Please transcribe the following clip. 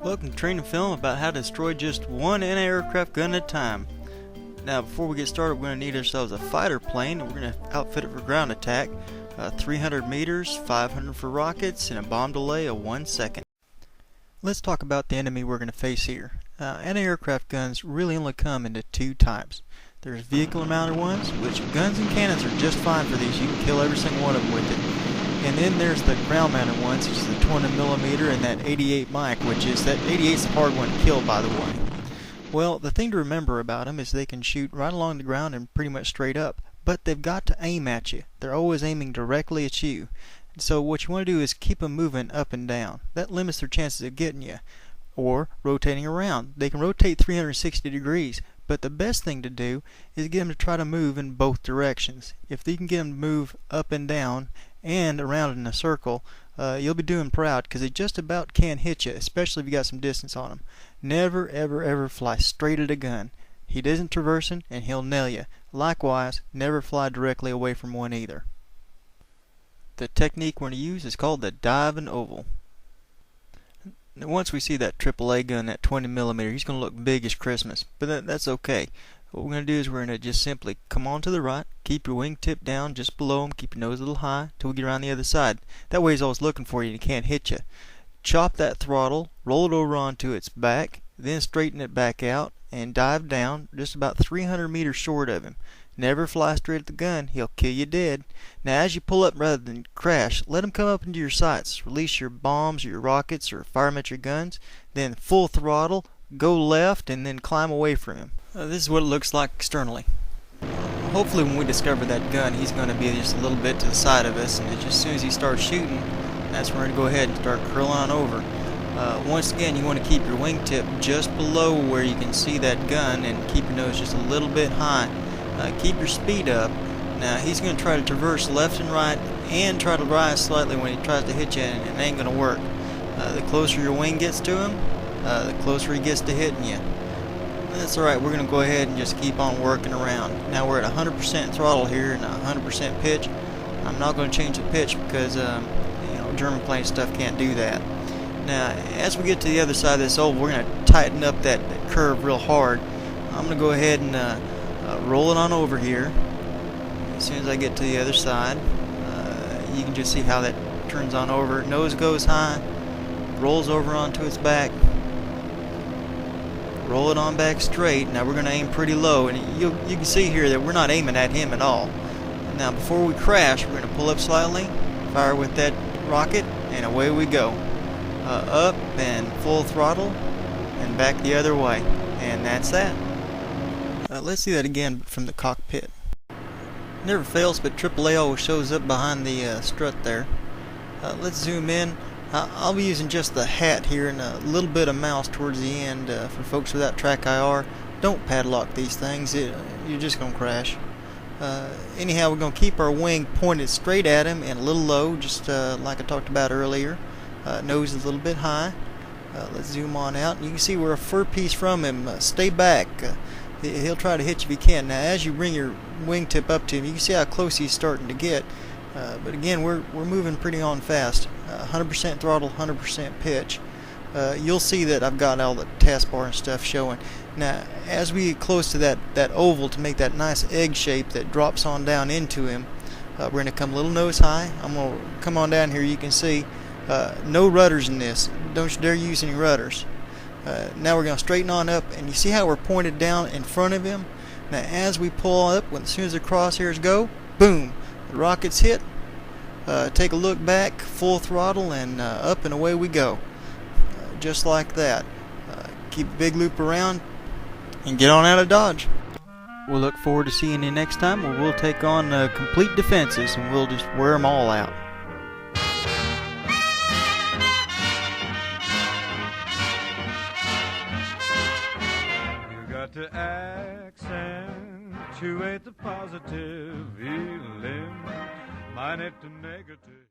Welcome to Training Film about how to destroy just one anti-aircraft gun at a time. Now before we get started, we're going to need ourselves a fighter plane. We're going to outfit it for ground attack. 300 meters, 500 for rockets, and a bomb delay of 1 second. Let's talk about the enemy we're going to face here. Anti-aircraft guns really only come into two types. There's vehicle-mounted ones, which guns and cannons are just fine for these. You can kill every single one of them with it. And then there's the ground-mounted ones, which is the 20mm and that 88 mic, which is that 88's a hard one to kill, by the way. Well, the thing to remember about them is they can shoot right along the ground and pretty much straight up, but they've got to aim at you. They're always aiming directly at you. So what you want to do is keep them moving up and down. That limits their chances of getting you. Or rotating around. They can rotate 360 degrees, but the best thing to do is get them to try to move in both directions. If you can get them to move up and down and around in a circle, you'll be doing proud, because they just about can't hit you, especially if you got some distance on them. Never ever ever fly straight at a gun. He isn't traversing and he'll nail you. Likewise, never fly directly away from one either. The technique we're going to use is called the dive and oval. Now, once we see that AAA gun, that 20mm, he's going to look big as Christmas, but that's okay. What we're going to do is we're going to just simply come on to the right, keep your wing tip down just below him, keep your nose a little high till we get around the other side. That way he's always looking for you and he can't hit you. Chop that throttle, roll it over onto its back, then straighten it back out and dive down just about 300 meters short of him. Never fly straight at the gun, he'll kill you dead. Now as you pull up rather than crash, let him come up into your sights. Release your bombs or your rockets or fire them at your guns, then full throttle, go left and then climb away from him. This is what it looks like externally. Hopefully when we discover that gun, he's going to be just a little bit to the side of us, and just as soon as he starts shooting, that's when we're going to go ahead and start curling on over. Once again, you want to keep your wingtip just below where you can see that gun and keep your nose just a little bit high. Keep your speed up. Now he's going to try to traverse left and right and try to rise slightly when he tries to hit you, and it ain't going to work. The closer your wing gets to him, the closer he gets to hitting you. That's alright, we're going to go ahead and just keep on working around. Now we're at 100% throttle here and 100% pitch. I'm not going to change the pitch because German plane stuff can't do that. Now as we get to the other side of this oval, we're going to tighten up that curve real hard. I'm going to go ahead and roll it on over here. As soon as I get to the other side, you can just see how that turns on over. Nose goes high, rolls over onto its back, roll it on back straight. Now we're going to aim pretty low, and you can see here that we're not aiming at him at all. Now before we crash, we're going to pull up slightly, fire with that rocket, and away we go. Up and full throttle and back the other way, and that's that. Let's see that again from the cockpit. Never fails, but AAA always shows up behind the strut there. Let's zoom in. I'll be using just the hat here and a little bit of mouse towards the end for folks without track IR. Don't padlock these things, you're just going to crash. Anyhow, we're going to keep our wing pointed straight at him and a little low, just like I talked about earlier. Nose is a little bit high. Let's zoom on out. You can see we're a fur piece from him. Stay back. He'll try to hit you if he can. Now as you bring your wingtip up to him, you can see how close he's starting to get. But again, we're moving pretty on fast. 100% throttle, 100% pitch. You'll see that I've got all the taskbar and stuff showing. Now as we get close to that oval to make that nice egg shape that drops on down into him, we're going to come a little nose high. I'm going to come on down here. You can see no rudders in this. Don't you dare use any rudders. Now we're going to straighten on up, and you see how we're pointed down in front of him? Now as we pull up, as soon as the crosshairs go, boom, the rockets hit. Take a look back, full throttle, and up and away we go. Just like that. Keep a big loop around and get on out of Dodge. We'll look forward to seeing you next time, where we'll take on complete defenses and we'll just wear them all out. To accentuate the positive feeling, minus the negative.